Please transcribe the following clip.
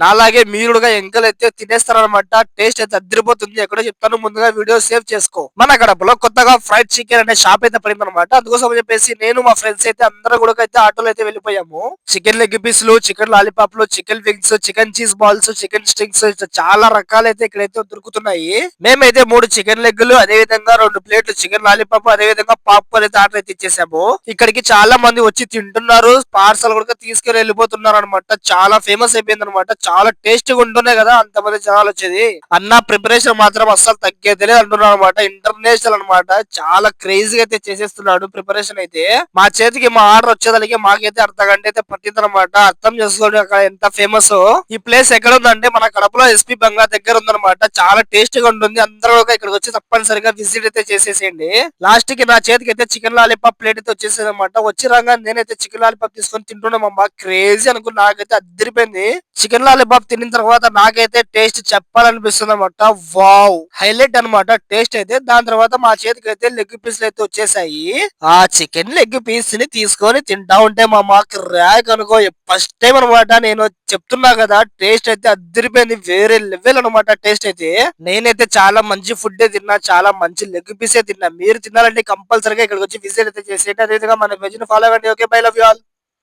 నాలాగే మీరుగా ఎంకలైతే తినేస్తారనమాట. టేస్ట్ అయితే అదిరిపోతుంది. ఎక్కడో చెప్తాను, ముందుగా వీడియో సేవ్ చేసుకో. మన గడపలో కొత్తగా ఫ్రైడ్ చికెన్ అనే షాప్ అయితే పడిందనమాట. అందుకోసం అని చెప్పేసి నేను మా ఫ్రెండ్స్ అయితే అందరం కూడా అయితే ఆటోలో అయితే వెళ్ళిపోయాము. చికెన్ లెగ్ పీసులు, చికెన్ లాలీపాప్లు, chicken wings, chicken cheese balls, chicken sticks, ఇట్లా చాలా రకాలైతే ఇక్కడైతే దొరుకుతున్నాయి. మేమైతే 3 చికెన్ లెగ్గులు, అదే విధంగా 2 ప్లేట్లు చికెన్ లాలీపాప్, అదే విధంగా పాప్కార్న్ అయితే ఆర్డర్ అయితే ఇచ్చేసాము. ఇక్కడికి చాలా మంది వచ్చి తింటున్నారు. పార్సల్ కూడా తీసుకెళ్లి వెళ్ళిపోతున్నారు అనమాట. చాలా ఫేమస్ అయిపోయింది అనమాట. చాలా టేస్టీగా ఉంటున్నాయి కదా అంతమంది జనాలు వచ్చేది. అన్న ప్రిపరేషన్ మాత్రం అస్సలు తగ్గేదే లేదు అంటున్నాడు అనమాట. ఇంటర్నేషనల్ అనమాట. చాలా క్రేజీగా అయితే చేసేస్తున్నాడు ప్రిపరేషన్ అయితే. మా చేతికి మా ఆర్డర్ వచ్చేదానికి మాకైతే అర్ధ గంట అయితే పట్టింది అనమాట. అర్థం చేసుకోండి అక్కడ ఎంత ఫేమస్. ఈ ప్లేస్ ఎక్కడ ఉందంటే మన కడపలో ఎస్పీ బంగ్లా దగ్గర ఉందన్నమాట. చాలా టేస్టీగా ఉంటుంది. అందరూ ఒక ఇక్కడికి వచ్చి తప్పనిసరిగా విజిట్ అయితే చేసేసేయండి. లాస్ట్ కి నా చేతికి అయితే చికెన్ లాలీపాప్ ప్లేట్ అయితే వచ్చేసేది అనమాట. వచ్చి రాగా నేనైతే చికెన్ లాలీపాప్ తీసుకొని తింటున్నామమ్మా. క్రేజీ అనుకుని నాకైతే అద్దరిపోయింది. చికెన్ లాలీపాప్ తిన్న తర్వాత నాకైతే టేస్ట్ చెప్పాలనిపిస్తుంది అనమాట. వావ్, హైలైట్ అనమాట టేస్ట్ అయితే. దాని తర్వాత మా చేతికి అయితే లెగ్ పీసులు అయితే వచ్చేసాయి. ఆ చికెన్ లెగ్ పీస్ ని తీసుకొని తింటా ఉంటే మా మాకు ర్యాక్ అనుకో, ఫస్ట్ టైం అనమాట. నేను చెప్తున్నా కదా, టేస్ట్ అయితే అద్దరిపోయింది. వేరే లెవెల్ అనమాట టేస్ట్ అయితే. నేనైతే చాలా మంచి ఫుడ్ తిన్నా, చాలా మంచి లెగ్ పీసే తిన్నా. మీరు తినాలంటే కంపల్సరీగా ఇక్కడికి వచ్చి విజిట్ అయితే చేసేయండి. అదేవిధంగా మన వెజ్ ని ఫాలో అవ్వండి. Okay, by, love you all.